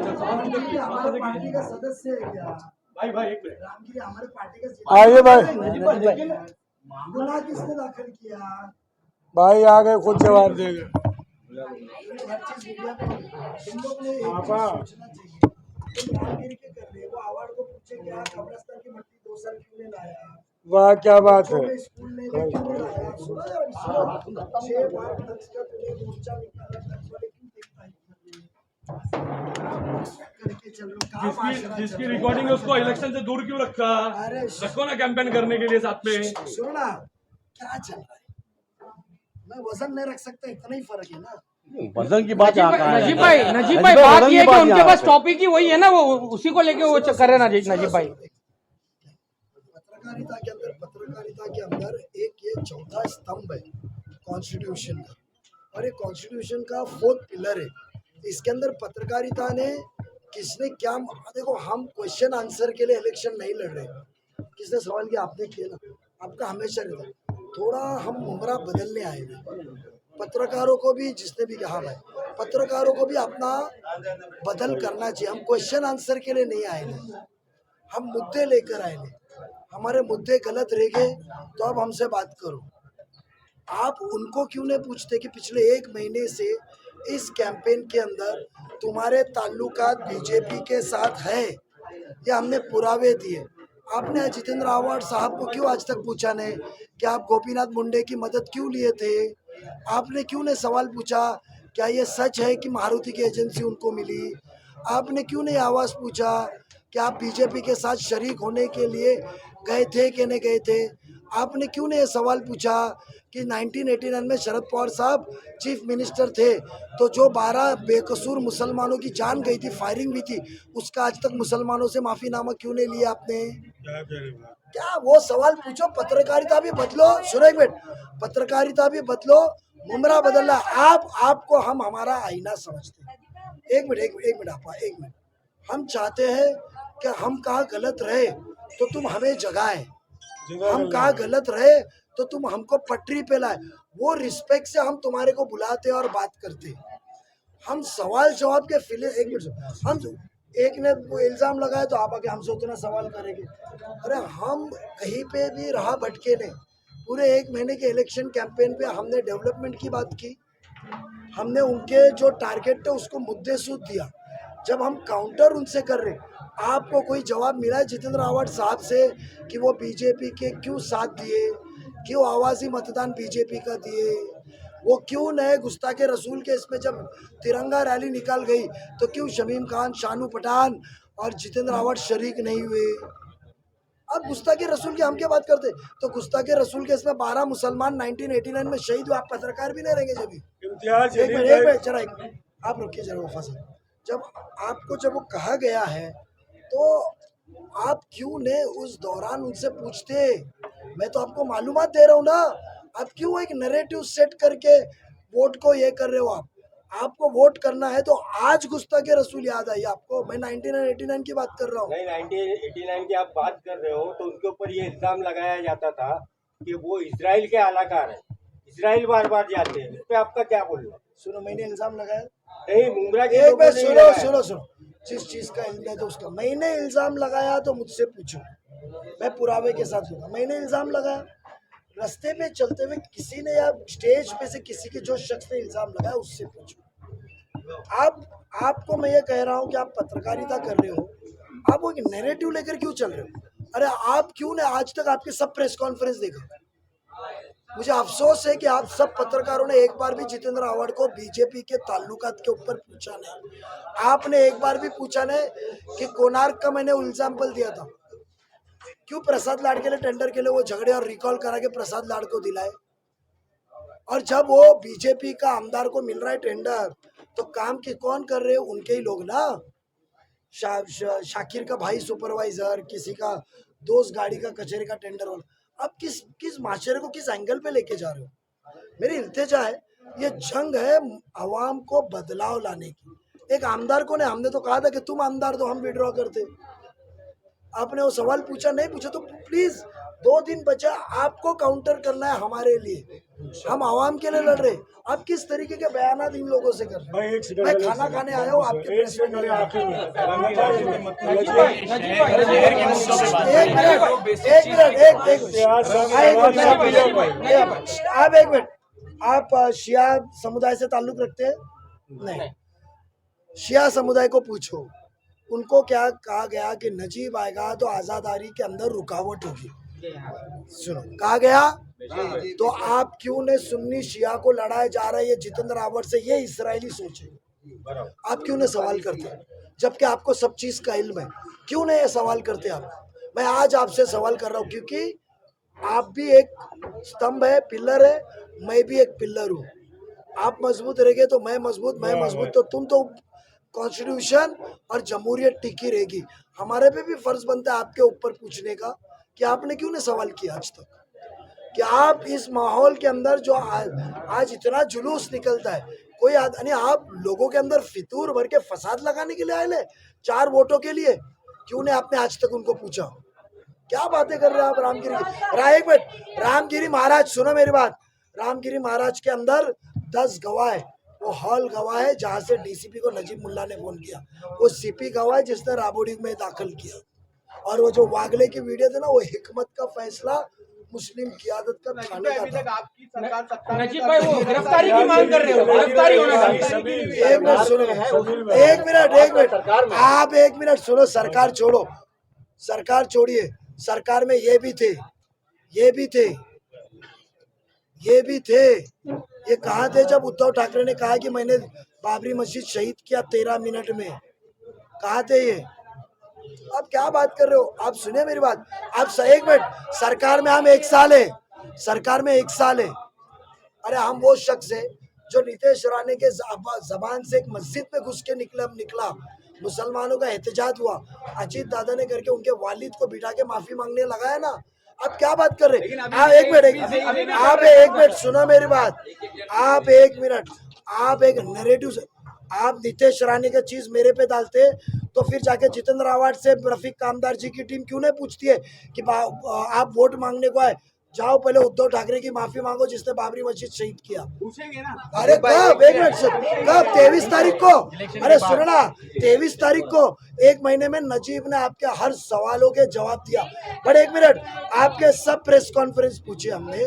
पार्टी का सदस्य है क्या भाई एक मिनट, रामगिरी हमारे पार्टी का आइए भाई, गुनाह किसने दाखिल किया? भाई आ गए, खुद जवाब देंगे। तुम लोग ने एक सोचना चाहिए, तुम रामगिरी के कर रहे हो, वो अवार्ड को पूछे क्या कब्रिस्तान की मट्टी 2 साल क्यों नहीं लाया, वाह क्या बात है। स्कूल में क्यों नहीं लाया, सुनो यार, 6 बार टच का तुझे मोर्चा निकाला, टच वाले क्यों देखता है करके चल रहा, जिसकी रिकॉर्डिंग है उसको इलेक्शन से दूर क्यों रखा? रखो ना कैंपेन करने के लिए साथ में। सुनो ना क्या चल रहा है, मैं वजन नहीं रख सकता, इतना ही फर्क है ना। वजन की बात नजीब भाई बात ये है कि उनके पास टॉपिक ही वही है ना, वो उसी को लेके वो कर रहे हैं नजीब भाई। पत्रकारिता के अंदर एक ये चौथा स्तंभ है कॉन्स्टिट्यूशन का, और ये कॉन्स्टिट्यूशन का 4th पिलर है। इसके अंदर पत्रकारिता ने किसने क्या, देखो हम क्वेश्चन आंसर के लिए इलेक्शन नहीं लड़ रहे, किसने सवाल किया आपने किया ना, आपका हमेशा रहता है, थोड़ा हम मुमरा बदलने आए हैं। पत्रकारों को भी, जिसने भी कहा भाई, पत्रकारों को भी अपना बदल करना चाहिए। हम क्वेश्चन आंसर के लिए नहीं आए हैं, हम मुद्दे लेकर आए हैं। हमारे मुद्दे गलत रह गए तो अब हमसे बात करो। आप उनको क्यों नहीं पूछते कि पिछले 1 महीने से इस कैंपेन के अंदर तुम्हारे ताल्लुकात बीजेपी के साथ है, या हमने पुरावे दिए। आपने जितेंद्र आव्हाड साहब को क्यों आज तक पूछा नहीं कि आप गोपीनाथ मुंडे की मदद क्यों लिए थे? आपने क्यों नहीं सवाल पूछा क्या ये सच है कि मारुति की एजेंसी उनको मिली? आपने क्यों नहीं आवाज़ पूछा कि आप बीजेपी के साथ शरीक होने के लिए गए थे कि नहीं गए थे? आपने क्यों नहीं ये सवाल पूछा कि 1989 में शरद पवार साहब चीफ मिनिस्टर थे तो जो 12 बेकसूर मुसलमानों की जान गई थी, फायरिंग भी थी, उसका आज तक मुसलमानों से माफीनामा क्यों नहीं लिया आपने? क्या वो सवाल पूछो। पत्रकारिता भी बदलो, सुनो एक मिनट, पत्रकारिता भी बदलो, मुमरा बदलना। आपको हम हमारा आईना समझते हैं। एक मिनट आपा, एक मिनट। हम चाहते हैं कि हम कहाँ गलत रहे तो तुम हमें जगाए, हम कहाँ गलत रहे तो तुम हमको पटरी पे लाए। वो रिस्पेक्ट से हम तुम्हारे को बुलाते और बात करते। हम सवाल जवाब के फिले, एक मिनट, हम एक ने वो इल्ज़ाम लगाया तो आप आके हमसे उतना सवाल करेंगे। अरे हम कहीं पे भी रहा भटके नहीं। पूरे 1 महीने के इलेक्शन कैंपेन पे हमने डेवलपमेंट की बात की, हमने उनके जो टारगेट थे उसको मुद्देसूद दिया। जब हम काउंटर उनसे कर रहे, आपको कोई जवाब मिला है जितेंद्र आव्हाड साहब से कि वो बीजेपी के क्यों साथ दिए, क्यों आवाज़ी मतदान बीजेपी का दिए? वो क्यों नए गुस्ताखे रसूल के इसमें जब तिरंगा रैली निकाल गई तो क्यों शमीम खान, शानू पठान और जितेंद्र आव्हाड शरीक नहीं हुए? आप गुस्ताखी रसूल की हम क्या बात करते? तो गुस्ताखी रसूल के इसमें 12 मुसलमान 1989 में शहीद हुए, आप पत्रकार भी नहीं रहेंगे जब भी। इम्तियाज एक जलील मिनट भाई, जरा एक मिनट, आप रुकिए जरा वफा साहब। जब वो कहा गया है तो आप क्यों ने उस दौरान उनसे पूछते? मैं तो आपको मालूमात दे रहा हूँ ना, आप क्यों एक नैरेटिव सेट करके वोट को ये कर रहे हो? आपको वोट करना है तो आज गुस्ताखी रसूल याद आई आपको? मैं 1989 की बात कर रहा हूँ। नहीं 1989 की आप बात कर रहे हो तो उनके ऊपर ये इल्जाम लगाया जाता था कि वो इजराइल के अलाकार है, इजराइल बार बार जाते हैं, इस पे आपका क्या बोलना? सुनो, मैंने इल्जाम लगाया? नहीं, मुमरा के एक लोगों मिनट ने सुनो लगाया। सुनो सुनो, जिस चीज का इल्जाम है तो उसका मैंने इल्जाम लगाया तो मुझसे पूछो, मैं पुरावे के साथ दूंगा। मैंने इल्जाम लगाया, रास्ते पे चलते हुए किसी ने या स्टेज पे से किसी के जो शख्स ने इल्जाम लगाया उससे पूछो। आपको मैं ये कह रहा हूँ कि आप पत्रकारिता कर रहे हो, आप वो नैरेटिव लेकर क्यों चल रहे हो? अरे आप क्यों ने आज तक आपके सब प्रेस कॉन्फ्रेंस देखा? मुझे अफसोस है कि आप सब पत्रकारों ने एक बार भी जितेंद्र आव्हाड को बीजेपी के ताल्लुकात के ऊपर पूछा नहीं। आपने एक बार भी पूछा नहीं कि कोणार्क का मैंने एग्जाम्पल दिया था, क्यों प्रसाद लाड के लिए टेंडर के लिए वो झगड़े और रिकॉल करा के प्रसाद लाड को दिलाए? और जब वो बीजेपी का आमदार को मिल रहा है टेंडर तो काम के कौन कर रहे हैं? उनके ही लोग ना। शाकिर का भाई सुपरवाइजर, किसी का दोस्त गाड़ी का कचहरी का टेंडर वाला। आप किस माशरे को किस एंगल पे लेके जा रहे हो? मेरी इल्तिजा है, ये जंग है अवाम को बदलाव लाने की। एक आमदार को नहीं, हमने तो कहा था कि तुम आमदार दो, हम विड्रॉ करते। आपने वो सवाल पूछा, नहीं पूछा तो प्लीज 2 दिन बचा, आपको काउंटर करना है हमारे लिए, हम आवाम के लिए लड़ रहे। आप किस तरीके के बयानात इन लोगों से कर रहे भाई, हैं? एक सेकंड, मैं एक खाना सेकंड, खाने आया हूँ आपके एक प्रेस में सेकंड, नहीं आखिर में। एक मिनट, आप शिया समुदाय से ताल्लुक रखते हैं? नहीं, शिया समुदाय को पूछो, उनको क्या कहा गया कि नजीब आएगा तो आजादारी के अंदर रुकावट होगी? सुनो, कहा गया तो आप क्यों ने सुन्नी शिया को लड़ाया जा रहा है ये जितेंद्र आव्हाड से, ये इजरायली सोच है, आप क्यों ने सवाल करते हैं? जबकि आपको सब चीज का इल्म है, क्यों नहीं ये सवाल करते आप? मैं आज आपसे सवाल कर रहा हूँ क्योंकि आप भी एक स्तंभ है, पिलर है, मैं भी एक पिलर हूँ। आप मजबूत रहेंगे तो मैं मजबूत तो तुम तो कॉन्स्टिट्यूशन और जमहूरियत टिकी रहेगी। हमारे पे भी फर्ज बनता है आपके ऊपर पूछने का कि आपने क्यों नहीं सवाल किया आज तक, कि आप इस माहौल के अंदर जो आज इतना जुलूस निकलता है, कोई यानी आप लोगों के अंदर फितूर भर के फसाद लगाने के लिए आए ले 4 वोटों के लिए, क्यों नहीं आपने आज तक उनको पूछा? क्या बातें कर रहे हैं आप रामगिरी की? एक मिनट, रामगिरी महाराज सुनो मेरी बात, रामगिरी महाराज के अंदर 10 गवाह है, वो हॉल गवाह है जहाँ से डीसीपी को नजीब मुल्ला ने फोन किया, वो सीपी गवाह है जिसने राबोडी में दाखिल किया, और वो जो वागले की वीडियो थी ना, वो हिकमत का फैसला मुस्लिम क़ियादत का थाने का था। नजीब भाई वो गिरफ्तारी की मांग कर रहे हो, गिरफ्तारी होना चाहिए। एक मिनट सुनो, एक मिनट, आप एक मिनट सुनो। सरकार छोड़ो, सरकार छोड़िए, सरकार में ये भी थे, ये कहाँ थे जब उद्धव ठाकरे ने कहा कि मैंने बाबरी मस्जिद शहीद किया 13 मिनट में? कहाँ थे ये? आप क्या बात कर रहे हो? आप सुनिए मेरी बात, आप एक मिनट, सरकार में हम 1 साल है, सरकार में 1 साल है। अरे हम वो शख्स है जो नीतीश राणे के जबान से एक मस्जिद में घुस के निकला, मुसलमानों का एहतजाज हुआ, अजीत दादा ने करके उनके वालिद को बिठा के माफी मांगने लगाया ना। आप क्या बात कर रहे हैं? आप एक मिनट सुनो मेरी बात, आप एक नैरेटिव, आप नीतीश राणे का चीज मेरे पे डालते तो फिर जाके जितेंद्र आव्हाड से रफीक कामदार जी की टीम क्यों नहीं पूछती है कि आप वोट मांगने को आए? जाओ पहले उद्धव ठाकरे की माफी मांगो जिसने बाबरी मस्जिद शहीद किया। पूछेंगे ना? अरे कब? एक मिनट, कब? 23 तारीख को। अरे सुनो ना, 23 तारीख को 1 महीने में नजीब ने आपके हर सवालों के जवाब दिया। बट एक मिनट, आपके सब प्रेस कॉन्फ्रेंस पूछे हमने,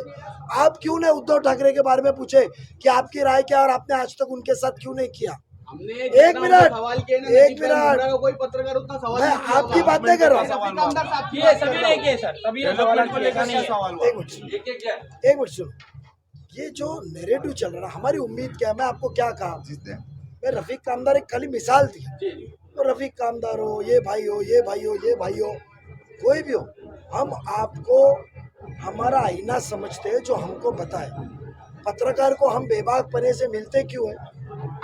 आप क्यों ने उद्धव ठाकरे के बारे में पूछे कि आपकी राय क्या, और आपने आज तक उनके साथ क्यों नहीं किया? एक मिनट, कोई पत्रकार उतना सवाल मैं आपकी बात नहीं कर रहा हूँ। एक मिनट सुनो, ये जो नैरेटिव चल रहा है, हमारी उम्मीद क्या है? मैं आपको क्या कहा, मैं रफीक कामदार एक खाली मिसाल थी, तो रफीक कामदार हो, ये भाई हो, कोई भी हो, हम आपको हमारा आईना समझते हैं जो हमको बताए। पत्रकार को हम बेबाक पने से मिलते क्यों है?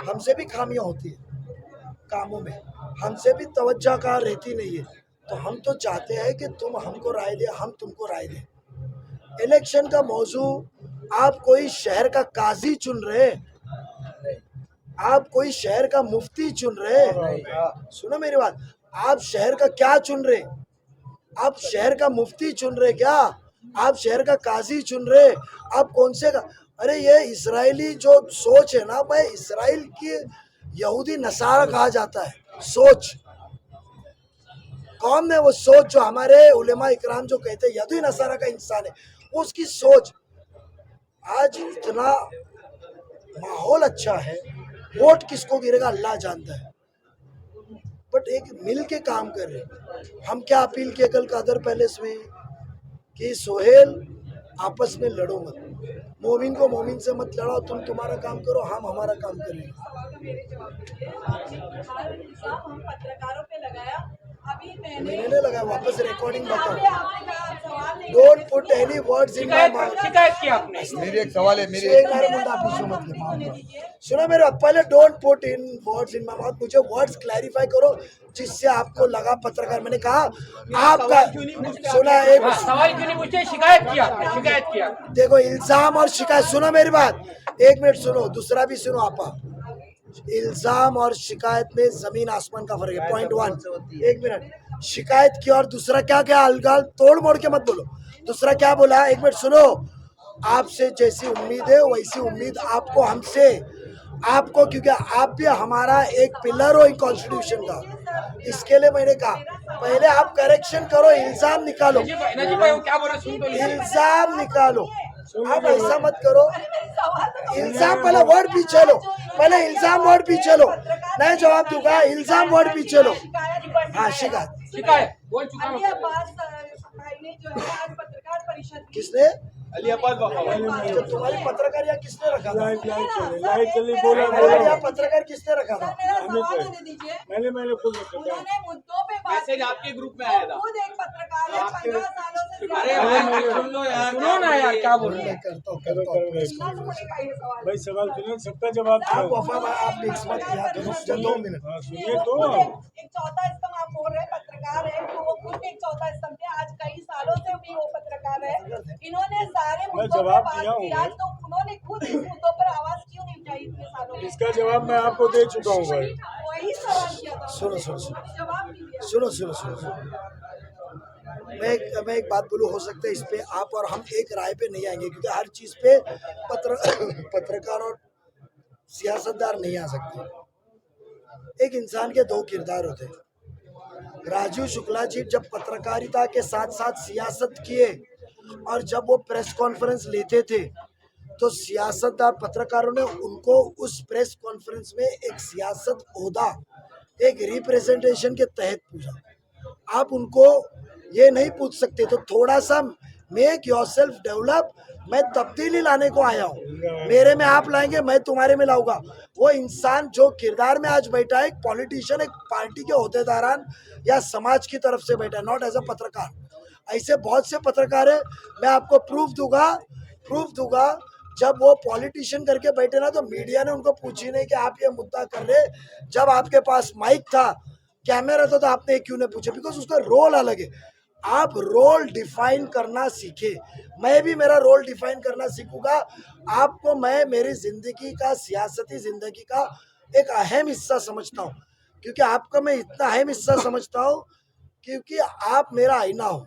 हमसे भी खामियां होती है कामों में, हमसे भी तवज्जोकार रहती नहीं है। तो हम तो चाहते हैं कि तुम हमको राय दे, हम तुमको राय दें। इलेक्शन का मौजू, आप कोई शहर का काजी चुन रहे, आप कोई शहर का मुफ्ती चुन रहे, सुनो मेरी बात, आप शहर का क्या चुन रहे? आप शहर का मुफ्ती चुन रहे क्या? आप शहर का काजी चुन रहे? आप कौन से का? अरे ये इजरायली जो सोच है ना, भाई इजराइल की यहूदी नसारा कहा जाता है सोच। कौन है वो सोच जो हमारे उलेमा इकराम जो कहते हैं यहूदी नसारा का इंसान है, वो उसकी सोच। आज इतना माहौल अच्छा है, वोट किसको गिरेगा अल्लाह जानता है, बट एक मिल के काम कर रहे। हम क्या अपील किए कल कादर पैलेस में कि सोहेल आपस में लड़ो मत, मोमिन को मोमिन से मत लड़ाओ, तुम तुम्हारा काम करो, हम हमारा काम करेंगे। हम पत्रकारों पे लगाया, अभी मैंने लगाया, वापस रिकॉर्डिंग बताओ। सवाल नहीं, don't put any words in my mouth. शिकायत की आपने? मेरी एक सवाल है, सुनो मेरे, पहले don't put in words in my mouth, मुझे वर्ड्स क्लैरिफाई करो जिससे आपको लगा पत्रकार। मैंने कहा आपका सुना एक सवाल क्यों नहीं पूछते? शिकायत की आपने? शिकायत किया? देखो इल्जाम और शिकायत, सुनो मेरी बात, एक मिनट सुनो, दूसरा भी सुनो आपा। इल्जाम और शिकायत में जमीन आसमान का फर्क है। पॉइंट 1, एक मिनट, शिकायत की और दूसरा क्या क्या अलगाल तोड़ मोड़ के मत बोलो। दूसरा क्या बोला, एक मिनट सुनो, आपसे जैसी उम्मीद है वैसी उम्मीद आपको हमसे, आपको, क्योंकि आप भी हमारा एक पिलर हो कॉन्स्टिट्यूशन का। इसके लिए मैंने कहा पहले आप करेक्शन करो, इल्जाम निकालो, नजीब भाई वो क्या बोल रहे सुन तो लीजिए। इल्जाम निकालो। आप ऐसा मत करो, इल्जाम पहले वर्ड पीछे लो, पहले इल्जाम वर्ड पीछे लो, नहीं जवाब दूंगा, इल्जाम वर्ड पीछे लो। हाँ शिकायत, शिकायत बोल चुका अली हूँ। अब्बास भाई ने जो है आज पत्रकार परिषद की, किसने? अली अब्बास जो तुम्हारी पत्रकार यहाँ किसने रखा था? लाइट चली, बोला अरे यहाँ पत्रकार किसने रखा था? मेरा सवाल होने दीजिए। मैंने खुद रखा। उन्होंने मुद्दों पे बात मैसेज की। आपके ग्रुप में आया था। वो खुद एक पत्रकार है, 15 सालों से अरे ज्यादा। भाई सुन लो यार, सुनो ना यार क्या बोल रहे मैं हैं। करता हूँ कितना सुनेगा ये सवाल? भाई सवाल सुनो, सबका जवाब आप दो। वफा भाई, आप मिक्स मत किया करो, मुझे 2 मिनट। हाँ, ये सुनिए वो तो। खुद एक चौथा स्तंभ आप बोल रहे हैं पत्रकार है, तो वो खुद एक चौथा स्तंभ है। आज कई सालों से भी वो पत्रकार है। इन्होंने सारे मुद्दों पे जवाब बात दिया हूँ। की, आज तो उन्होंने खुद इस मुद्दों पर आवाज क्यों नहीं उठाई इतने सालों में? इसका जवाब मैं आपको दे चुका हूँ भाई। वही सवाल किया था। सुनो सुनो सुनो जवाब नहीं दिया। सुनो सुनो सुनो मैं एक बात बोलूँ, हो सकता है इस पे आप और हम एक राय पे नहीं आएंगे, क्योंकि हर चीज पे पत्रकार और सियासतदार नहीं आ सकते। एक इंसान के 2 किरदार होते हैं। राजू शुक्ला जी जब पत्रकारिता के साथ साथ सियासत किए, और जब वो प्रेस कॉन्फ्रेंस लेते थे तो सियासतदार पत्रकारों ने उनको उस प्रेस कॉन्फ्रेंस में एक सियासत ओहदा, एक रिप्रेजेंटेशन के तहत पूछा। आप उनको ये नहीं पूछ सकते, तो थोड़ा सा मेक योरसेल्फ डेवलप। मैं तब्दीली लाने को आया हूँ, मेरे में आप लाएंगे, मैं तुम्हारे में लाऊंगा। वो इंसान जो किरदार में आज बैठा है, एक पॉलिटिशियन, एक पार्टी के होद्देदारान या समाज की तरफ से बैठा है, नॉट एज अ पत्रकार। ऐसे बहुत से पत्रकार है, मैं आपको प्रूफ दूंगा। जब वो पॉलिटिशियन करके बैठे ना, तो मीडिया ने उनको पूछी नहीं कि आप ये मुद्दा कर रहे, जब आपके पास माइक था, कैमरा था, तो आपने क्यों नहीं पूछा? बिकॉज उसका रोल अलग है। आप रोल डिफाइन करना सीखे, मैं भी मेरा रोल डिफाइन करना सीखूंगा। आपको मैं मेरी जिंदगी का, सियासती जिंदगी का एक अहम हिस्सा समझता हूँ, क्योंकि आपका मैं इतना अहम हिस्सा समझता हूँ क्योंकि आप मेरा आईना हो।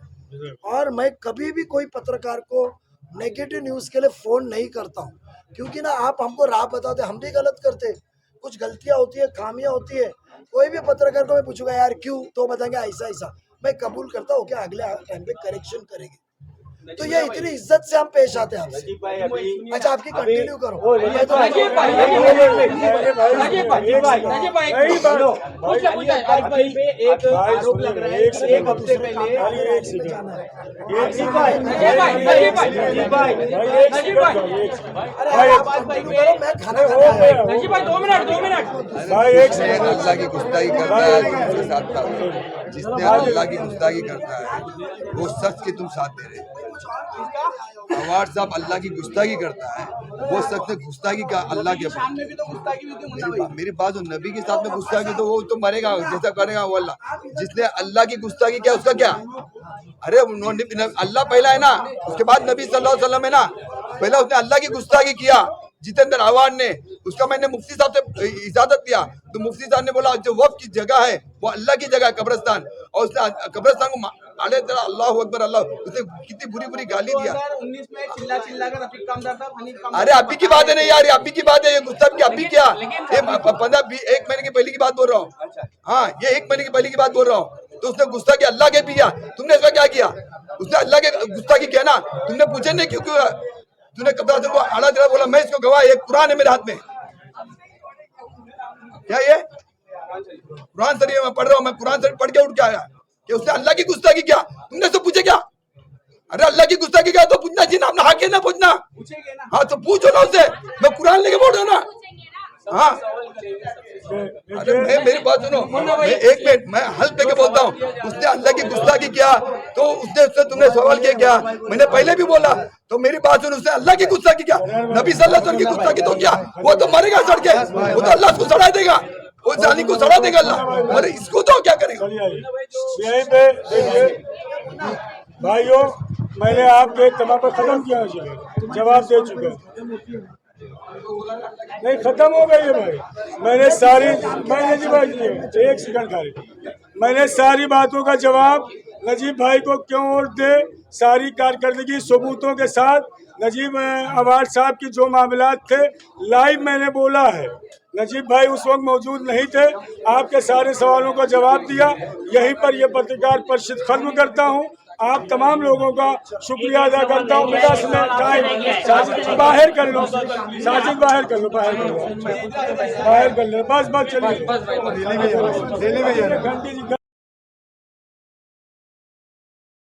और मैं कभी भी कोई पत्रकार को नेगेटिव न्यूज़ के लिए फ़ोन नहीं करता हूँ, क्योंकि ना आप हमको राह बताते, हम भी गलत करते, कुछ गलतियाँ होती है, खामियाँ होती है। कोई भी पत्रकार को मैं पूछूंगा यार क्यों, तो बताएंगे ऐसा ऐसा, मैं कबूल करता हूँ कि अगले टाइम पे करेक्शन करेंगे। तो ये इतनी इज्जत से हम पेश आते हैं आपसे। नजीब भाई अभी अच्छा आपकी कंटिन्यू करो। नजीब भाई एक आरोप लग रहा है, एक हफ्ते पहले मैं खाना खाता नजीब भाई 2 मिनट भाई एक सेकंड अल्लाह की गुस्ताखी करता है उसके साथ था। जिसने अल्लाह की गुस्ताखी करता है वो शख्स के तुम साथ दे रहे हो। अवार्ड साहब अल्लाह की गुस्ताखी करता है, वो शख्स ने गुस्ताखी का अल्लाह के मेरी बात नबी के साथ में गुस्ताखी तो वो तो मरेगा, जैसा करेगा वो अल्लाह। जिसने अल्लाह की गुस्ताखी किया उसका क्या? अरे अल्लाह पहला है ना, उसके बाद नबी सल्लल्लाहु अलैहि वसल्लम है ना। पहला उसने अल्लाह की गुस्ताखी किया जितेंद्र आह्वान ने, उसका मैंने मुफ्ती साहब से इजाजत लिया तो मुफ्ती साहब ने बोला जो वक्फ की जगह है वो अल्लाह की जगह है कब्रिस्तान, और उसने कब्रिस्तान को आले तरह अल्लाह अकबर अल्लाह, उसने कितनी बुरी बुरी गाली दिया। 2019 में चिल्ला कर रफीक कामदार साहब हनीफ कामदार, अरे अभी की बात है नहीं यार, अभी की बात है, ये गुस्ताखी की अभी क्या, ये 1 महीने की पहले की बात बोल रहा हूँ। हाँ ये 1 महीने की पहले की बात बोल रहा हूँ। तो उसने गुस्ताखी अल्लाह के किया, तुमने इसका क्या किया? उसने अल्लाह के गुस्ताखी किया ना, तुमने पूछे नहीं क्यों? तूने कब्रिस्तान को आड़ा तेरा बोला, मैं इसको गवाह, एक कुरान है मेरे हाथ में। क्या ये कुरान शरीफ में पढ़ रहा हूँ, मैं कुरान शरीफ पढ़ के उठ के आया कि उसने अल्लाह की गुस्ताखी किया, तुमने तो पूछे क्या? अरे अल्लाह की गुस्ताखी किया तो पूछना चाहिए ना, अपना हक है ना पूछना। हाँ तो पूछो ना उससे, मैं कुरान लेके बोल रहा हूँ ना। हाँ अरे मेरी बात सुनो, मैं 1 मिनट मैं हल्फ देके बोलता हूँ। उसने अल्लाह की गुस्ताखी किया तो उससे तुमने सवाल किया क्या? मैंने पहले भी बोला, तो मेरी बात सुनो, उसने अल्लाह की गुस्ताखी किया, नबी सल्लल्लाहु अलैहि वसल्लम की गुस्ताखी तो क्या? वो तो मरेगा सड़ के, वो तो अल्लाह को सड़ा देगा, वो जानी को सड़ा देगा अल्लाह, और इसको तो क्या करेगा? यहीं पे देखिए भाइयों, मैंने आपके तमाम पर खत्म किया, जवाब दे चुके हैं। नहीं खत्म हो गई है भाई, मैंने जी भाई एक सेकंड खाली, मैंने सारी बातों का जवाब नजीब भाई को क्यों वोट दे, सारी कारकर्दगी सबूतों के साथ नजीब अवार्ड साहब की जो मामलात थे लाइव मैंने बोला है। नजीब भाई उस वक्त मौजूद नहीं थे, आपके सारे सवालों का जवाब दिया। यहीं पर यह पत्रकार परिषद खत्म करता हूं। आप तमाम लोगों का शुक्रिया अदा करता हूँ। साजिद बाहर कर लो, साजिद बाहर कर लो, बाहर कर लो, बस चलिए।